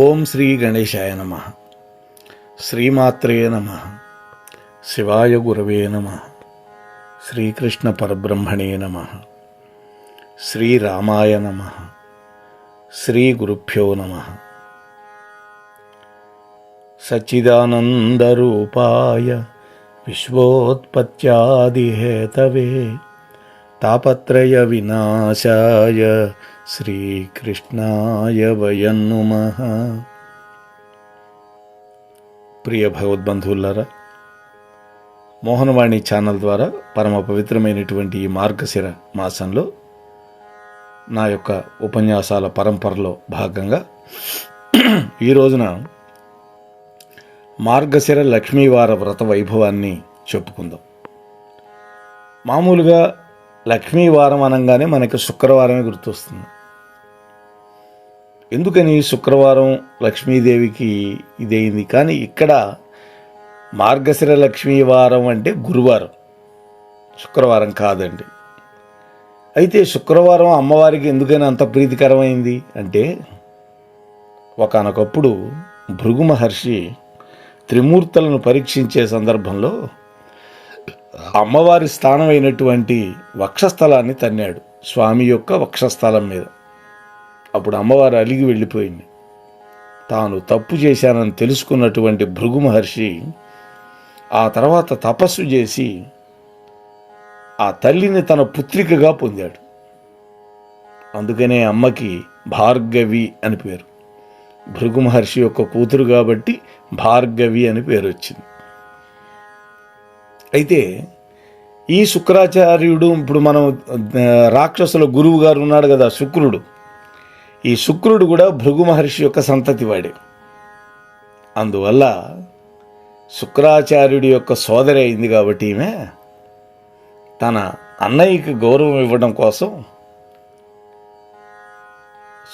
ఓం శ్రీ గణేశాయ నమః. శ్రీమాత్రే నమః. శివాయ గురవే నమః. శ్రీకృష్ణ పరబ్రహ్మణే నమః. శ్రీరామాయ నమః. శ్రీ గురుభ్యో నమః. సచ్చిదానందరూపాయ విశ్వోత్పత్యాదిహేతవే తాపత్రయ వినాశాయ శ్రీకృష్ణాయ వయం నమః. ప్రియ భగవద్బంధువులారా, మోహనవాణి ఛానల్ ద్వారా పరమ పవిత్రమైనటువంటి ఈ మార్గశిర మాసంలో నా యొక్క ఉపన్యాసాల పరంపరలో భాగంగా ఈ రోజున మార్గశిర లక్ష్మీవార వ్రత వైభవాన్ని చెప్పుకుందాం. మామూలుగా లక్ష్మీవారం అనగానే మనకి శుక్రవారమే గుర్తొస్తుంది. ఎందుకని శుక్రవారం లక్ష్మీదేవికి ఇదైంది, కానీ ఇక్కడ మార్గశిర లక్ష్మీవారం అంటే గురువారం, శుక్రవారం కాదండి. అయితే శుక్రవారం అమ్మవారికి ఎందుకని అంత ప్రీతికరమైంది అంటే, ఒకానొకప్పుడు భృగు మహర్షి త్రిమూర్తులను పరీక్షించే సందర్భంలో అమ్మవారి స్థానమైనటువంటి వక్షస్థలాన్ని తన్నాడు, స్వామి యొక్క వక్షస్థలం మీద. అప్పుడు అమ్మవారు అలిగి వెళ్ళిపోయింది. తాను తప్పు చేశానని తెలుసుకున్నటువంటి భృగు మహర్షి ఆ తర్వాత తపస్సు చేసి ఆ తల్లిని తన పుత్రికగా పొందాడు. అందుకనే అమ్మకి భార్గవి అని పేరు. భృగు మహర్షి యొక్క కూతురు కాబట్టి భార్గవి అని పేరు వచ్చింది. అయితే ఈ శుక్రాచార్యుడు, ఇప్పుడు మనం రాక్షసుల గురువు గారు ఉన్నాడు కదా శుక్రుడు, ఈ శుక్రుడు కూడా భృగు మహర్షి యొక్క సంతతి వాడే. అందువల్ల శుక్రాచార్యుడి యొక్క సోదరి అయింది కాబట్టి ఈమె తన అన్నయ్యకి గౌరవం ఇవ్వడం కోసం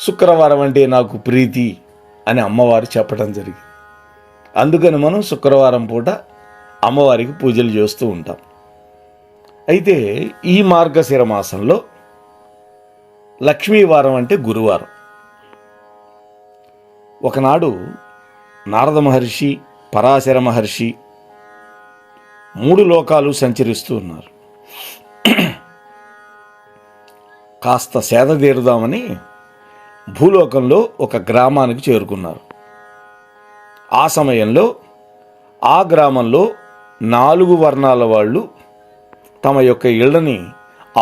శుక్రవారం అంటే నాకు ప్రీతి అని అమ్మవారు చెప్పడం జరిగింది. అందుకని మనం శుక్రవారం పూట అమ్మవారికి పూజలు చేస్తూ ఉంటాం. అయితే ఈ మార్గశిర మాసంలో లక్ష్మీవారం అంటే గురువారం. ఒకనాడు నారద మహర్షి, పరాశర మహర్షి 3 లోకాలు సంచరిస్తూ ఉన్నారు. కాస్త సేద తీరుదామని భూలోకంలో ఒక గ్రామానికి చేరుకున్నారు. ఆ సమయంలో ఆ గ్రామంలో 4 వర్ణాల వాళ్ళు తమ యొక్క ఇళ్లని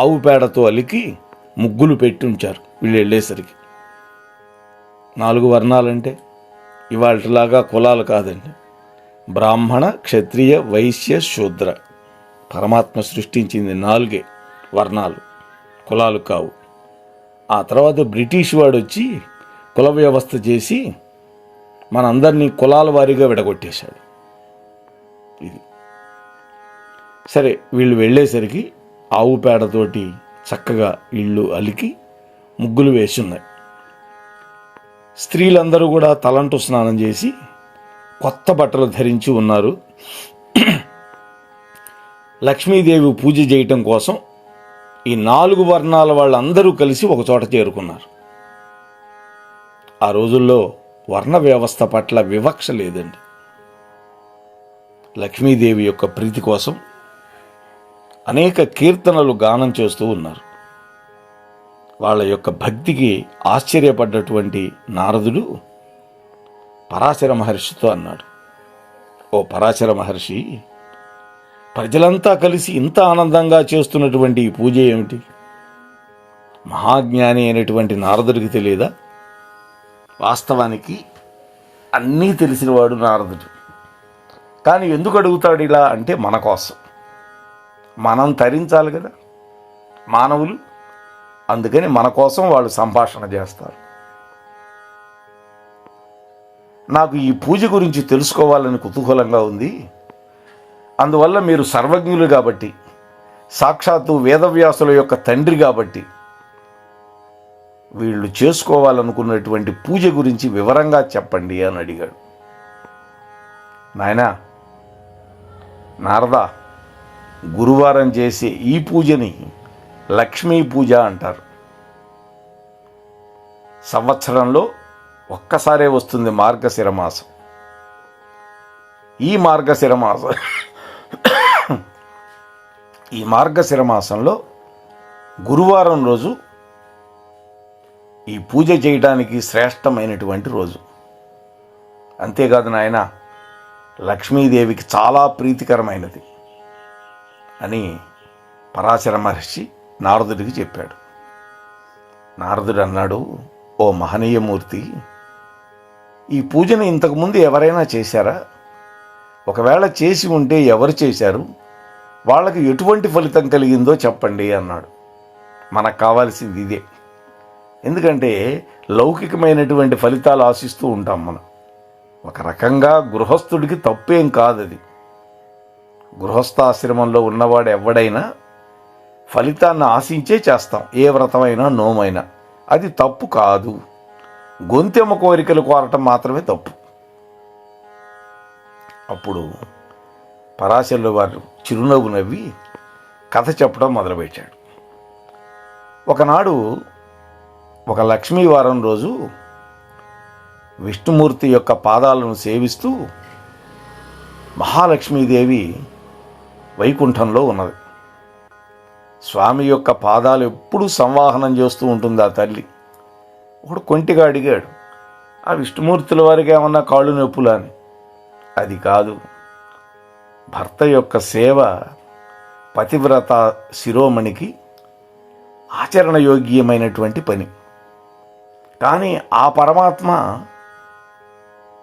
ఆవు పేడతో అలికి ముగ్గులు పెట్టి ఉంచారు. వీళ్ళు వెళ్ళేసరికి 4 వర్ణాలంటే ఇవాళలాగా కులాలు కాదండి. బ్రాహ్మణ, క్షత్రియ, వైశ్య, శూద్ర. పరమాత్మ సృష్టించింది 4 వర్ణాలు, కులాలు కావు. ఆ తర్వాత బ్రిటిష్ వాడు వచ్చి కుల వ్యవస్థ చేసి మనందరినీ కులాల వారీగా విడగొట్టేశాడు. ఇది సరే, వీళ్ళు వెళ్ళేసరికి ఆవు పేడతోటి చక్కగా ఇళ్ళు అలికి ముగ్గులు వేసున్నాయి. స్త్రీలందరూ కూడా తలంటు స్నానం చేసి కొత్త బట్టలు ధరించి ఉన్నారు. లక్ష్మీదేవి పూజ చేయటం కోసం ఈ 4 వర్ణాల వాళ్ళందరూ కలిసి ఒక చోట చేరుకున్నారు. ఆ రోజుల్లో వర్ణ వ్యవస్థ పట్ల వివక్ష లేదండి. లక్ష్మీదేవి యొక్క ప్రీతి కోసం అనేక కీర్తనలు గానం చేస్తూ ఉన్నారు. వాళ్ళ యొక్క భక్తికి ఆశ్చర్యపడ్డటువంటి నారదుడు పరాశర మహర్షితో అన్నాడు, ఓ పరాశర మహర్షి, ప్రజలంతా కలిసి ఇంత ఆనందంగా చేస్తున్నటువంటి ఈ పూజ ఏమిటి? మహాజ్ఞాని అయినటువంటి నారదుడికి తెలియదా? వాస్తవానికి అన్నీ తెలిసినవాడు నారదుడు. కానీ ఎందుకు అడుగుతాడు ఇలా అంటే, మన కోసం, మనం తరించాలి కదా మానవులు. అందుకని మన కోసం వాళ్ళు సంభాషణ చేస్తారు. నాకు ఈ పూజ గురించి తెలుసుకోవాలని కుతూహలంగా ఉంది. అందువల్ల మీరు సర్వజ్ఞులు కాబట్టి, సాక్షాత్తు వేదవ్యాసుల యొక్క తండ్రి కాబట్టి, వీళ్ళు చేసుకోవాలనుకున్నటువంటి పూజ గురించి వివరంగా చెప్పండి అని అడిగాడు. నాయనా నారదా, గురువారం చేసే ఈ పూజని లక్ష్మీ పూజ అంటారు. సంవత్సరంలో ఒక్కసారే వస్తుంది మార్గశిర మాసం. ఈ మార్గశిర మాసం ఈ మార్గశిర మాసంలో గురువారం రోజు ఈ పూజ చేయడానికి శ్రేష్టమైనటువంటి రోజు. అంతేకాదు నాయన, లక్ష్మీదేవికి చాలా ప్రీతికరమైనది అని పరాశర మహర్షి నారదుడికి చెప్పాడు. నారదుడు అన్నాడు, ఓ మహనీయమూర్తి, ఈ పూజను ఇంతకుముందు ఎవరైనా చేశారా? ఒకవేళ చేసి ఉంటే ఎవరు చేశారు? వాళ్ళకి ఎటువంటి ఫలితం కలిగిందో చెప్పండి అన్నాడు. మనకు కావాల్సింది ఇదే. ఎందుకంటే లౌకికమైనటువంటి ఫలితాలు ఆశిస్తూ ఉంటాం మనం. ఒక రకంగా గృహస్థుడికి తప్పేం కాదు అది. గృహస్థాశ్రమంలో ఉన్నవాడు ఎవడైనా ఫలితాన్ని ఆశించే చేస్తాం, ఏ వ్రతమైనా నోమైనా. అది తప్పు కాదు. గొంతెమ్మ కోరికలు కోరటం మాత్రమే తప్పు. అప్పుడు పరాశరుల వారు చిరునవ్వు నవ్వి కథ చెప్పడం మొదలుపెట్టాడు. ఒకనాడు ఒక లక్ష్మీవారం రోజు విష్ణుమూర్తి యొక్క పాదాలను సేవిస్తూ మహాలక్ష్మీదేవి వైకుంఠంలో ఉన్నది. స్వామి యొక్క పాదాలు ఎప్పుడూ సంవాహనం చేస్తూ ఉంటుంది ఆ తల్లి. ఒకడు కొంటిగా అడిగాడు, ఆ విష్ణుమూర్తుల వారికి ఏమన్నా కాళ్ళు నొప్పులా అని. అది కాదు, భర్త యొక్క సేవ పతివ్రత శిరోమణికి ఆచరణయోగ్యమైనటువంటి పని. కానీ ఆ పరమాత్మ,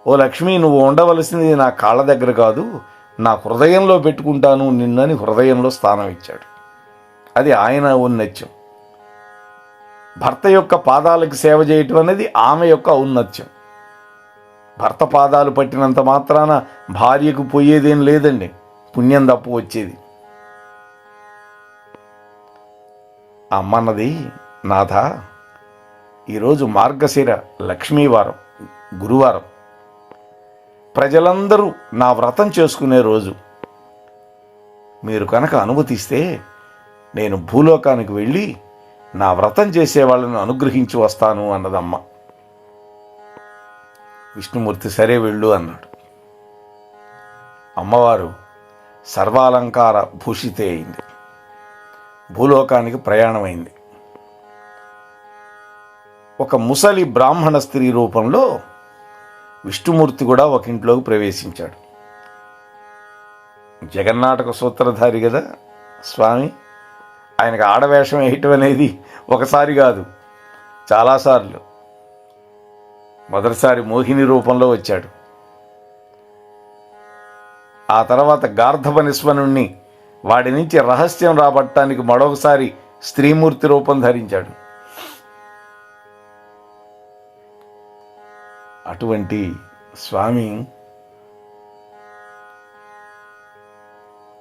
ఓ లక్ష్మి, నువ్వు ఉండవలసింది నా కాళ్ళ దగ్గర కాదు, నా హృదయంలో పెట్టుకుంటాను నిన్నని హృదయంలో స్థానం ఇచ్చాడు. అది ఆయన ఔన్నత్యం. భర్త యొక్క పాదాలకు సేవ చేయటం అనేది ఆమె యొక్క ఔన్నత్యం. భర్త పాదాలు పట్టినంత మాత్రాన భార్యకు పోయేదేం లేదండి, పుణ్యం తప్పు వచ్చేది. అమ్మన్నది, నాథ, ఈరోజు మార్గశిర లక్ష్మీవారం, గురువారం, ప్రజలందరూ నా వ్రతం చేసుకునే రోజు. మీరు కనుక అనుమతిస్తే నేను భూలోకానికి వెళ్ళి నా వ్రతం చేసే వాళ్ళను అనుగ్రహించి వస్తాను అన్నదమ్మ. విష్ణుమూర్తి సరే వెళ్ళు అన్నాడు. అమ్మవారు సర్వాలంకార భూషితే అయింది. భూలోకానికి ప్రయాణమైంది. ఒక ముసలి బ్రాహ్మణ స్త్రీ రూపంలో విష్ణుమూర్తి కూడా ఒక ఇంట్లోకి ప్రవేశించాడు. జగన్నాటక సూత్రధారి కదా స్వామి. ఆయనకు ఆడవేషం వేయటం అనేది ఒకసారి కాదు, చాలాసార్లు. మొదటిసారి మోహిని రూపంలో వచ్చాడు. ఆ తర్వాత గార్ధప నిస్వనుణ్ణి వాడి నుంచి రహస్యం రాబట్టడానికి మరొకసారి స్త్రీమూర్తి రూపం ధరించాడు. అటువంటి స్వామి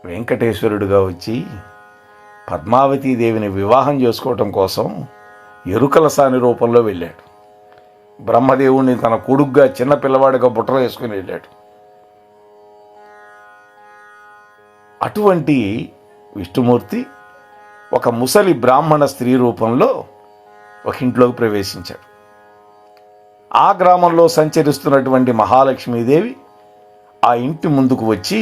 వెంకటేశ్వరుడుగా వచ్చి పద్మావతీదేవిని వివాహం చేసుకోవటం కోసం ఎరుకలసాని రూపంలో వెళ్ళాడు. బ్రహ్మదేవుణ్ణి తన కొడుగ్గా చిన్న పిల్లవాడిగా బుట్టలో వేసుకుని వెళ్ళాడు. అటువంటి విష్ణుమూర్తి ఒక ముసలి బ్రాహ్మణ స్త్రీ రూపంలో ఒక ఇంట్లోకి ప్రవేశించాడు. ఆ గ్రామంలో సంచరిస్తున్నటువంటి మహాలక్ష్మీదేవి ఆ ఇంటి ముందుకు వచ్చి,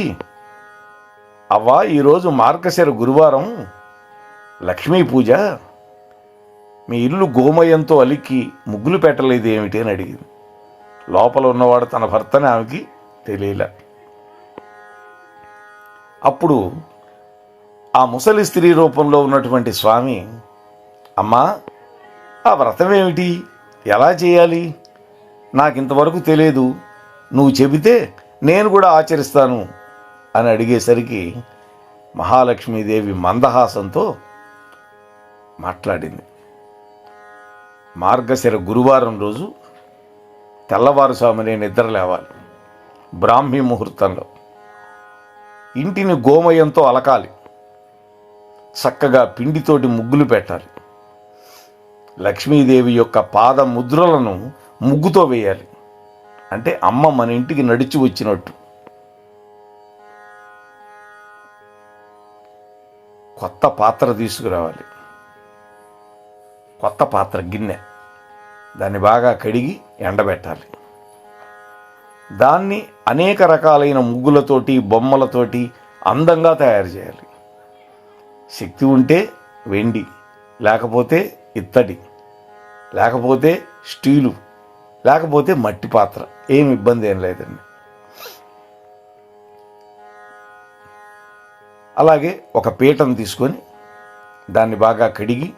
అవ్వా, ఈరోజు మార్గశిర గురువారం, లక్ష్మీ పూజ, మీ ఇల్లు గోమయంతో అలికి ముగ్గులు పెట్టలేదు ఏమిటి అని అడిగింది. లోపల ఉన్నవాడు తన భర్తని ఆమెకి తెలియలే. అప్పుడు ఆ ముసలి స్త్రీ రూపంలో ఉన్నటువంటి స్వామి, అమ్మా, ఆ వ్రతం ఏమిటి, ఎలా చేయాలి, నాకు ఇంతవరకు తెలియదు, నువ్వు చెబితే నేను కూడా ఆచరిస్తాను అని అడిగేసరికి మహాలక్ష్మీదేవి మందహాసంతో మాట్లాడింది. మార్గశిర గురువారం రోజు తెల్లవారుసామునే నిద్ర లేవాలి. బ్రాహ్మీ ముహూర్తంలో ఇంటిని గోమయంతో అలకాలి. చక్కగా పిండితోటి ముగ్గులు పెట్టాలి. లక్ష్మీదేవి యొక్క పాద ముద్రలను ముగ్గుతో వేయాలి. అంటే అమ్మ మన ఇంటికి నడిచి వచ్చినట్టు. కొత్త పాత్ర తీసుకురావాలి. కొత్త పాత్ర, గిన్నె. దాన్ని బాగా కడిగి ఎండబెట్టాలి. దాన్ని అనేక రకాలైన ముగ్గులతోటి బొమ్మలతోటి అందంగా తయారు చేయాలి. శక్తి ఉంటే వెండి, లేకపోతే ఇత్తడి, లేకపోతే స్టీలు, లేకపోతే మట్టి పాత్ర, ఏమి ఇబ్బంది ఏం లేదండి. అలాగే ఒక పీటను తీసుకొని దాన్ని బాగా కడిగి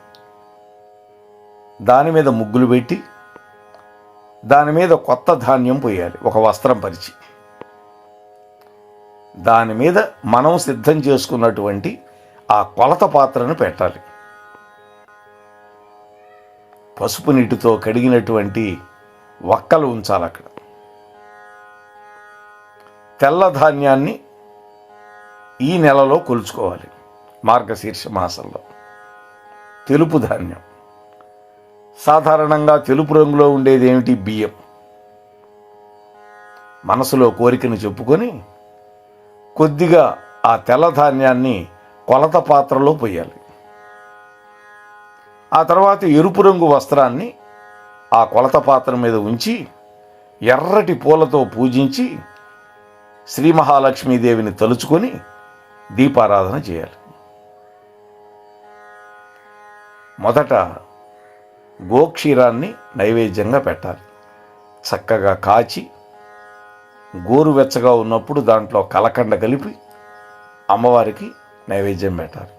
దాని మీద ముగ్గులు పెట్టి దాని మీద కొత్త ధాన్యం పోయాలి, ఒక వస్త్రం పరిచి. దాని మీద మనం సిద్ధం చేసుకున్నటువంటి ఆ కొలత పాత్రను పెట్టాలి. పసుపు నీటితో కడిగినటువంటి వక్కలు ఉంచాలి అక్కడ. తెల్ల ధాన్యాన్ని ఈ నెలలో కొలుచుకోవాలి. మార్గశీర్ష మాసంలో తెలుపు ధాన్యం, సాధారణంగా తెలుపు రంగులో ఉండేది ఏమిటి? బియ్యం. మనసులో కోరికను చెప్పుకొని కొద్దిగా ఆ తెల్ల ధాన్యాన్ని కొలత పాత్రలో పోయాలి. ఆ తర్వాత ఎరుపు రంగు వస్త్రాన్ని ఆ కొలత పాత్ర మీద ఉంచి ఎర్రటి పూలతో పూజించి శ్రీ మహాలక్ష్మీదేవిని తలుచుకొని దీపారాధన చేయాలి. మొదట గోక్షీరాన్ని నైవేద్యంగా పెట్టాలి. చక్కగా కాచి గోరువెచ్చగా ఉన్నప్పుడు దాంట్లో కలకండ కలిపి అమ్మవారికి నైవేద్యం పెట్టాలి.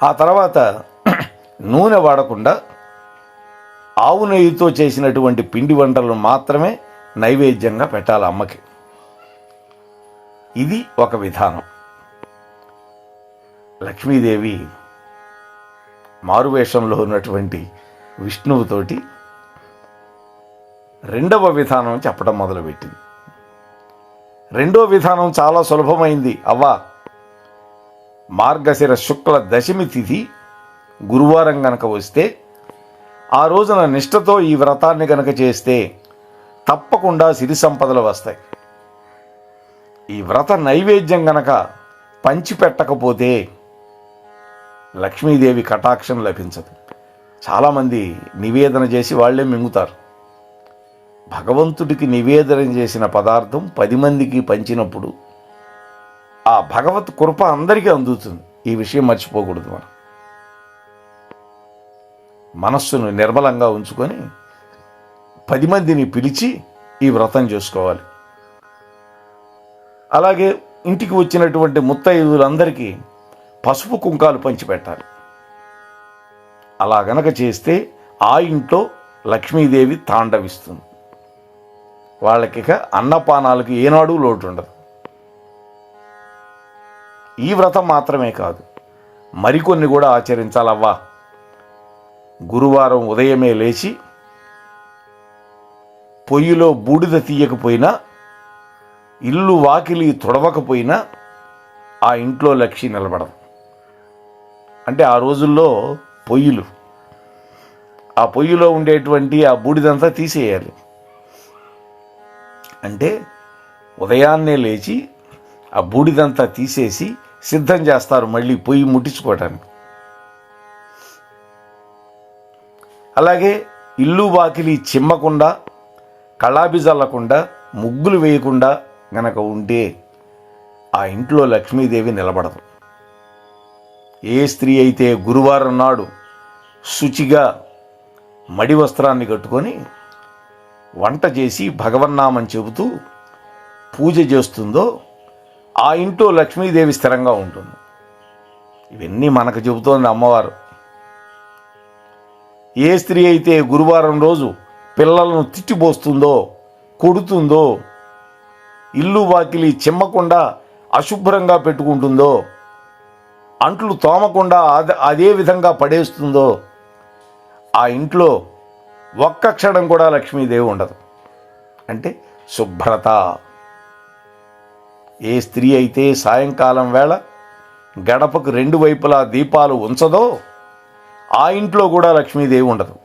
ఆ తర్వాత నూనె వాడకుండా ఆవు నెయ్యితో చేసినటువంటి పిండి వంటలను మాత్రమే నైవేద్యంగా పెట్టాలి అమ్మకి. ఇది ఒక విధానం. లక్ష్మీదేవి మారువేషంలో ఉన్నటువంటి విష్ణువుతోటి రెండవ విధానం చెప్పడం మొదలుపెట్టింది. రెండో విధానం చాలా సులభమైంది. అవ్వా, మార్గశిర శుక్ల దశమి తిథి గురువారం గనక వస్తే ఆ రోజున నిష్ఠతో ఈ వ్రతాన్ని గనక చేస్తే తప్పకుండా సిరి సంపదలు వస్తాయి. ఈ వ్రత నైవేద్యం గనక పంచిపెట్టకపోతే లక్ష్మీదేవి కటాక్షం లభించదు. చాలామంది నివేదన చేసి వాళ్ళే మింగుతారు. భగవంతుడికి నివేదన చేసిన పదార్థం 10 మందికి పంచినప్పుడు ఆ భగవత్ కృప అందరికీ అందుతుంది. ఈ విషయం మర్చిపోకూడదు. మనం మనస్సును నిర్మలంగా ఉంచుకొని 10 మందిని పిలిచి ఈ వ్రతం చేసుకోవాలి. అలాగే ఇంటికి వచ్చినటువంటి ముత్తైదువులందరికీ పసుపు కుంకాలు పంచిపెట్టాలి. అలా గనక చేస్తే ఆ ఇంట్లో లక్ష్మీదేవి తాండవిస్తుంది. వాళ్ళకిక అన్నపానాలకు ఏనాడు లోటు ఉండదు. ఈ వ్రతం మాత్రమే కాదు, మరికొన్ని కూడా ఆచరించాలవ్వా. గురువారం ఉదయమే లేచి పొయ్యిలో బూడిద తీయకపోయినా, ఇల్లు వాకిలి తుడవకపోయినా ఆ ఇంట్లో లక్ష్మి నిలబడదు. అంటే ఆ రోజుల్లో పొయ్యిలు, ఆ పొయ్యిలో ఉండేటువంటి ఆ బూడిదంతా తీసేయాలి. అంటే ఉదయాన్నే లేచి ఆ బూడిదంతా తీసేసి సిద్ధం చేస్తారు మళ్ళీ పొయ్యి ముట్టించుకోవటానికి. అలాగే ఇల్లు వాకిలి చిమ్మకుండా, కళాబి జల్లకుండా, ముగ్గులు వేయకుండా గనక ఉంటే ఆ ఇంట్లో లక్ష్మీదేవి నిలబడదు. ఏ స్త్రీ అయితే గురువారం నాడు శుచిగా మడి వస్త్రాన్ని కట్టుకొని వంట చేసి భగవన్నామం చెబుతూ పూజ చేస్తుందో ఆ ఇంట్లో లక్ష్మీదేవి స్థిరంగా ఉంటుంది. ఇవన్నీ మనకు చెబుతోంది అమ్మవారు. ఏ స్త్రీ అయితే గురువారం రోజు పిల్లలను తిట్టిపోస్తుందో, కొడుతుందో, ఇల్లు వాకిలి చిమ్మకుండా అశుభ్రంగా పెట్టుకుంటుందో, అంట్లు తోమకుండా అదే విధంగా పడేస్తుందో ఆ ఇంట్లో ఒక్క క్షణం కూడా లక్ష్మీదేవి ఉండదు. అంటే శుభ్రత. ఏ స్త్రీ అయితే సాయంకాలం వేళ గడపకు 2 వైపులా దీపాలు ఉంచదో ఆ ఇంట్లో కూడా లక్ష్మీదేవి ఉండదు.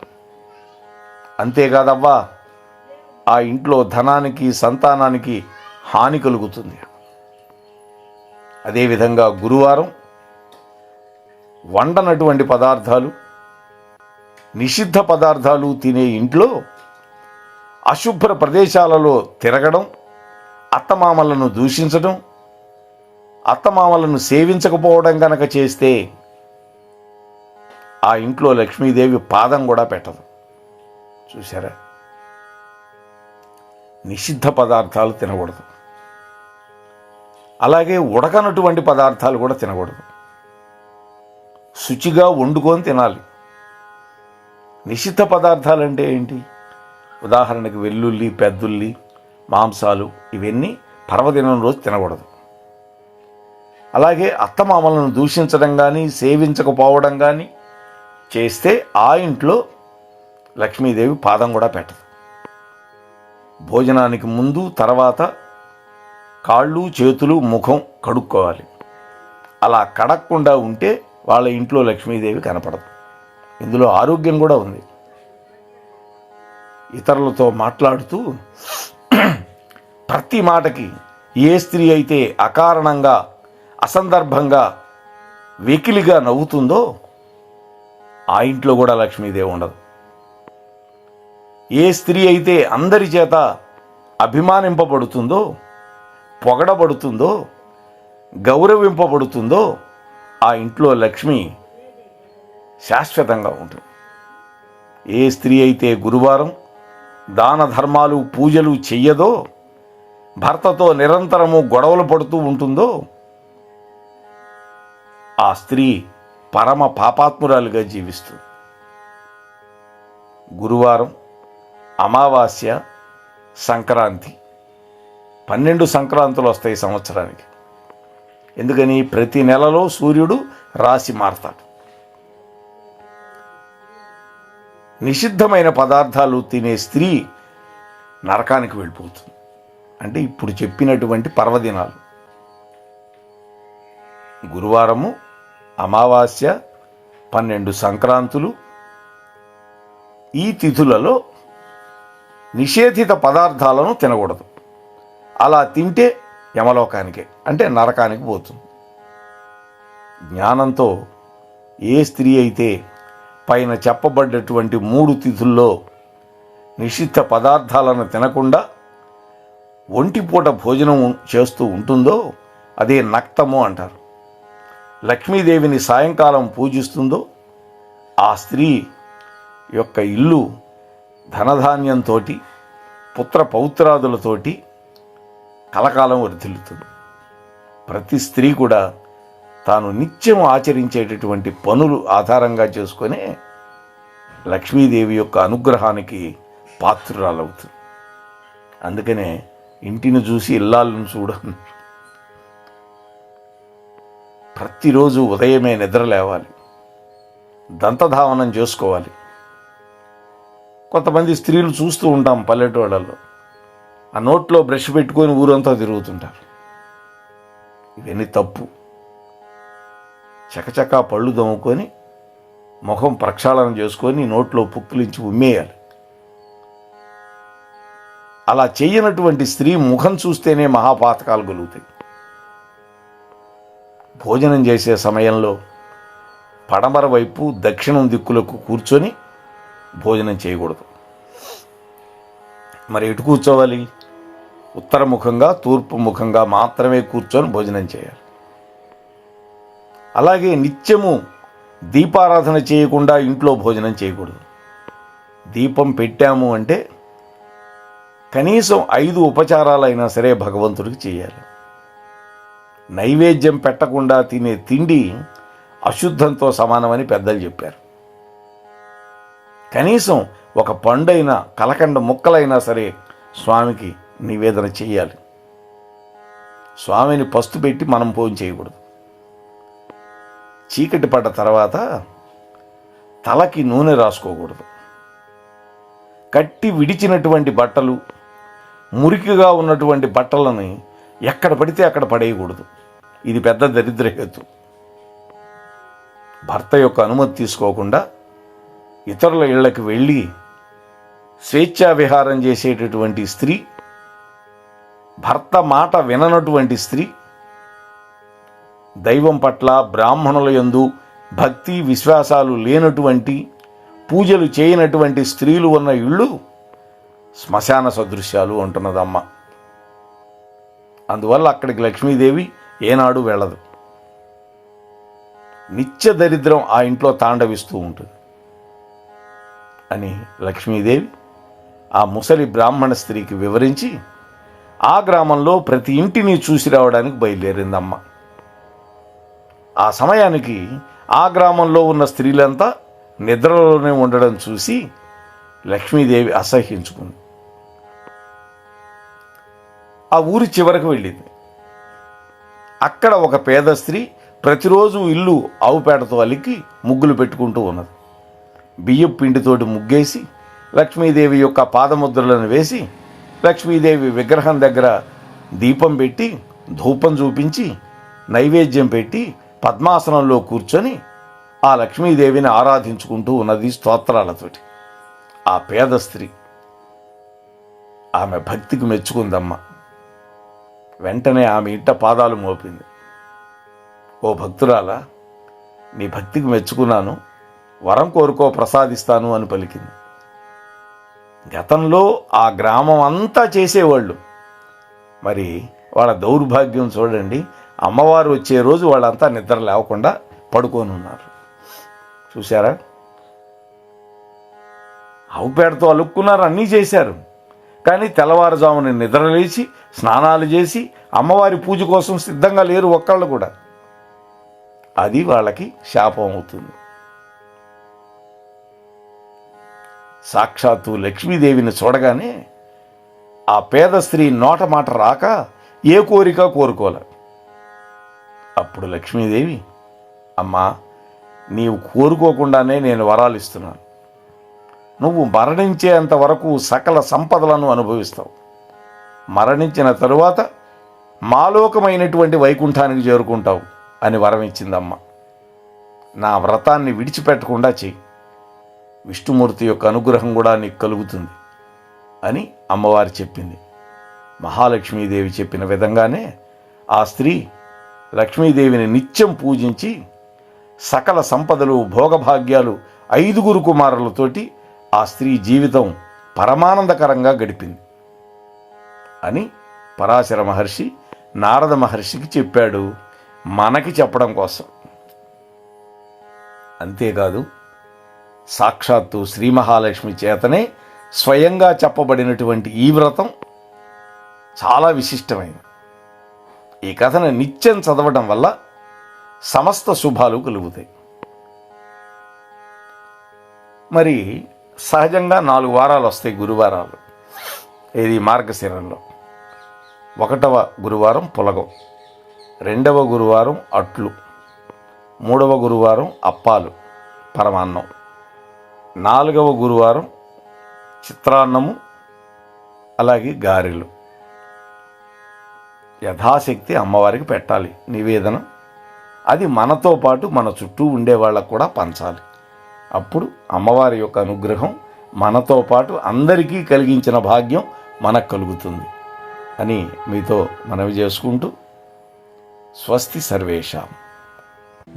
అంతేకాదవ్వా, ఆ ఇంట్లో ధనానికి, సంతానానికి హాని కలుగుతుంది. అదేవిధంగా గురువారం వండనటువంటి పదార్థాలు, నిషిద్ధ పదార్థాలు తినే ఇంట్లో అశుభ్ర ప్రదేశాలలో తిరగడం, అత్తమామలను దూషించడం, అత్తమామలను సేవించకపోవడం గనక చేస్తే ఆ ఇంట్లో లక్ష్మీదేవి పాదం కూడా పెట్టదు. చూసారా? నిషిద్ధ పదార్థాలు తినకూడదు. అలాగే ఉడకనటువంటి పదార్థాలు కూడా తినకూడదు. శుచిగా వండుకొని తినాలి. నిషిద్ధ పదార్థాలు అంటే ఏంటి? ఉదాహరణకి వెల్లుల్లి, పెద్దుల్లి, మాంసాలు, ఇవన్నీ పర్వదినం రోజు తినకూడదు. అలాగే అత్తమామలను దూషించడం కానీ సేవించకపోవడం కానీ చేస్తే ఆ ఇంట్లో లక్ష్మీదేవి పాదం కూడా పెట్టదు. భోజనానికి ముందు తర్వాత కాళ్ళు, చేతులు, ముఖం కడుక్కోవాలి. అలా కడక్కుండా ఉంటే వాళ్ళ ఇంట్లో లక్ష్మీదేవి కనపడదు. ఇందులో ఆరోగ్యం కూడా ఉంది. ఇతరులతో మాట్లాడుతూ ప్రతి మాటకి ఏ స్త్రీ అయితే అకారణంగా, అసందర్భంగా, వెకిలిగా నవ్వుతుందో ఆ ఇంట్లో కూడా లక్ష్మీదేవి ఉండదు. ఏ స్త్రీ అయితే అందరి చేత అభిమానింపబడుతుందో, పొగడబడుతుందో, గౌరవింపబడుతుందో ఆ ఇంట్లో లక్ష్మి శాశ్వతంగా ఉంటుంది. ఏ స్త్రీ అయితే గురువారం దాన ధర్మాలు, పూజలు చెయ్యదో, భర్తతో నిరంతరము గొడవలు పడుతూ ఉంటుందో ఆ స్త్రీ పరమ పాపాత్మురాలుగా జీవిస్తుంది. గురువారం, అమావాస్య, సంక్రాంతి 12 సంక్రాంతులు వస్తాయి సంవత్సరానికి. ఎందుకని? ప్రతి నెలలో సూర్యుడు రాశి మారతాడు. నిషిద్ధమైన పదార్థాలు తినే స్త్రీ నరకానికి వెళ్ళిపోతుంది. అంటే ఇప్పుడు చెప్పినటువంటి పర్వదినాలు గురువారము, అమావాస్య, 12 సంక్రాంతులు, ఈ తిథులలో నిషేధిత పదార్థాలను తినకూడదు. అలా తింటే యమలోకానికే, అంటే నరకానికి పోతుంది. జ్ఞానంతో ఏ స్త్రీ అయితే పైన చెప్పబడ్డటువంటి 3 తిథుల్లో నిషిద్ధ పదార్థాలను తినకుండా ఒంటిపూట భోజనం చేస్తూ ఉంటుందో అదే నక్తము అంటారు. లక్ష్మీదేవిని సాయంకాలం పూజిస్తుందో ఆ స్త్రీ యొక్క ఇల్లు ధనధాన్యంతో, పుత్ర పౌత్రాదులతోటి కలకాలం వర్ధిల్లుతుంది. ప్రతి స్త్రీ కూడా తాను నిత్యం ఆచరించేటటువంటి పనులు ఆధారంగా చేసుకొని లక్ష్మీదేవి యొక్క అనుగ్రహానికి పాత్రురాలవుతుంది. అందుకనే ఇంటిని చూసి ఇల్లాలను చూడను. ప్రతిరోజు ఉదయమే నిద్ర లేవాలి, దంతధావనం చేసుకోవాలి. కొంతమంది స్త్రీలు చూస్తూ ఉంటాం పల్లెటూళ్ళలో, ఆ నోట్లో బ్రష్ పెట్టుకొని ఊరంతా తిరుగుతుంటారు. ఇవన్నీ తప్పు. చకచకా పళ్ళు దమ్ముకొని ముఖం ప్రక్షాళన చేసుకొని నోట్లో పుక్కిలించి ఉమ్మేయాలి. అలా చేయనటువంటి స్త్రీ ముఖం చూస్తేనే మహాపాతకాలు కలుగుతాయి. భోజనం చేసే సమయంలో పడమర వైపు, దక్షిణం దిక్కులకు కూర్చొని భోజనం చేయకూడదు. మరి ఎటు కూర్చోవాలి? ఉత్తరముఖంగా, తూర్పు ముఖంగా మాత్రమే కూర్చొని భోజనం చేయాలి. అలాగే నిత్యము దీపారాధన చేయకుండా ఇంట్లో భోజనం చేయకూడదు. దీపం పెట్టాము అంటే కనీసం 5 ఉపచారాలైనా సరే భగవంతుడికి చేయాలి. నైవేద్యం పెట్టకుండా తినే తిండి అశుద్ధంతో సమానమని పెద్దలు చెప్పారు. కనీసం ఒక పండైనా, కలకండ ముక్కలైనా సరే స్వామికి నివేదన చేయాలి. స్వామిని పస్తు పెట్టి మనం భోజనం చేయకూడదు. చీకటి పడ్డ తర్వాత తలకి నూనె రాసుకోకూడదు. కట్టి విడిచినటువంటి బట్టలు, మురికిగా ఉన్నటువంటి బట్టలని ఎక్కడ పడితే అక్కడ పడేయకూడదు. ఇది పెద్ద దరిద్రహేతు. భర్త యొక్క అనుమతి తీసుకోకుండా ఇతరుల ఇళ్లకు వెళ్ళి స్వేచ్ఛా విహారం చేసేటటువంటి స్త్రీ, భర్త మాట విననటువంటి స్త్రీ, దైవం పట్ల, బ్రాహ్మణుల యందు భక్తి విశ్వాసాలు లేనటువంటి పూజలు చేయనటువంటి స్త్రీలు ఉన్న ఇళ్ళు శ్మశాన సదృశ్యాలు అంటున్నదమ్మ. అందువల్ల అక్కడికి లక్ష్మీదేవి ఏనాడు వెళ్ళదు. నిత్య దరిద్రం ఆ ఇంట్లో తాండవిస్తూ ఉంటుంది అని లక్ష్మీదేవి ఆ ముసలి బ్రాహ్మణ స్త్రీకి వివరించి ఆ గ్రామంలో ప్రతి ఇంటిని చూసి రావడానికి బయలుదేరిందమ్మ. ఆ సమయానికి ఆ గ్రామంలో ఉన్న స్త్రీలంతా నిద్రలోనే ఉండడం చూసి లక్ష్మీదేవి అసహ్యించుకుంది. ఆ ఊరి చివరకు వెళ్ళింది. అక్కడ ఒక పేద స్త్రీ ప్రతిరోజు ఇల్లు ఆవుపేటతో అలికి ముగ్గులు పెట్టుకుంటూ ఉన్నది. బియ్యం పిండితోటి ముగ్గేసి లక్ష్మీదేవి యొక్క పాదముద్రలను వేసి లక్ష్మీదేవి విగ్రహం దగ్గర దీపం పెట్టి ధూపం చూపించి నైవేద్యం పెట్టి పద్మాసనంలో కూర్చొని ఆ లక్ష్మీదేవిని ఆరాధించుకుంటూ ఉన్నది స్తోత్రాలతోటి. ఆ పేద స్త్రీ ఆమె భక్తికి మెచ్చుకుందమ్మ. వెంటనే ఆమె ఇంట పాదాలు మోపింది. ఓ భక్తురాలా, నీ భక్తికి మెచ్చుకున్నాను, వరం కోరుకో ప్రసాదిస్తాను అని పలికింది. గతంలో ఆ గ్రామం అంతా చేసేవాళ్ళు. మరి వాళ్ళ దౌర్భాగ్యం చూడండి, అమ్మవారు వచ్చే రోజు వాళ్ళంతా నిద్ర లేవకుండా పడుకొని ఉన్నారు. చూశారా? ఆవుపేడతో అలుక్కున్నారు, అన్నీ చేశారు. కానీ తెల్లవారుజామున నిద్రలేచి స్నానాలు చేసి అమ్మవారి పూజ కోసం సిద్ధంగా లేరు ఒక్కళ్ళు కూడా. అది వాళ్ళకి శాపం అవుతుంది. సాక్షాత్తు లక్ష్మీదేవిని చూడగానే ఆ పేద స్త్రీ నోట మాట రాక ఏ కోరిక కోరుకోలే. అప్పుడు లక్ష్మీదేవి, అమ్మా, నీవు కోరుకోకుండానే నేను వరాలు ఇస్తున్నాను. నువ్వు మరణించేంత వరకు సకల సంపదలను అనుభవిస్తావు. మరణించిన తరువాత మాలోకమైనటువంటి వైకుంఠానికి చేరుకుంటావు అని వరం ఇచ్చిందమ్మ. నా వ్రతాన్ని విడిచిపెట్టకుండా చెయ్యి, విష్ణుమూర్తి యొక్క అనుగ్రహం కూడా నీకు కలుగుతుంది అని అమ్మవారు చెప్పింది. మహాలక్ష్మీదేవి చెప్పిన విధంగానే ఆ స్త్రీ లక్ష్మీదేవిని నిత్యం పూజించి సకల సంపదలు భోగభాగ్యాలు 5 కుమారులతోటి ఆ స్త్రీ జీవితం పరమానందకరంగా గడిపింది అని పరాశర మహర్షి నారద మహర్షికి చెప్పాడు, మనకి చెప్పడం కోసం. అంతేకాదు, సాక్షాత్తు శ్రీ మహాలక్ష్మి చేతనే స్వయంగా చెప్పబడినటువంటి ఈ వ్రతం చాలా విశిష్టమైనది. ఈ కథను నిత్యం చదవడం వల్ల సమస్త శుభాలు కలుగుతాయి. మరి సహజంగా 4 వారాలు వస్తాయి, గురువారాలు. ఇది మార్గశిరంలో 1వ గురువారం పులగం, 2వ గురువారం అట్లు, 3వ గురువారం అప్పాలు పరమాన్నం, 4వ గురువారం చిత్రాన్నము, అలాగే గారెలు. యథాశక్తి అమ్మవారికి పెట్టాలి నివేదనం. అది మనతో పాటు మన చుట్టూ ఉండే వాళ్ళకు కూడా పంచాలి. అప్పుడు అమ్మవారి యొక్క అనుగ్రహం మనతో పాటు అందరికీ కలిగించిన భాగ్యం మనకు కలుగుతుంది అని మీతో మనవి చేసుకుంటూ, స్వస్తి సర్వేషాం.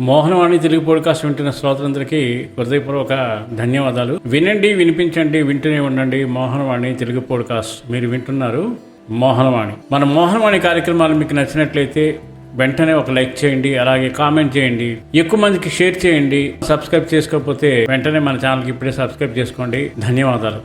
మోహనవాణి తెలుగు పోడ్కాస్ట్ వింటున్న శ్రోతలందరికీ హృదయపూర్వక ధన్యవాదాలు. వినండి, వినిపించండి, వింటూనే ఉండండి. మోహనవాణి తెలుగు పోడ్కాస్ట్ మీరు వింటున్నారు. మోహనవాణి. మన మోహనవాణి కార్యక్రమాలు మీకు నచ్చినట్లయితే వెంటనే ఒక లైక్ చేయండి, అలాగే కామెంట్ చేయండి, ఎక్కువ మందికి షేర్ చేయండి. సబ్స్క్రైబ్ చేసుకోకపోతే వెంటనే మన ఛానల్కి ఇప్పుడే సబ్స్క్రైబ్ చేసుకోండి. ధన్యవాదాలు.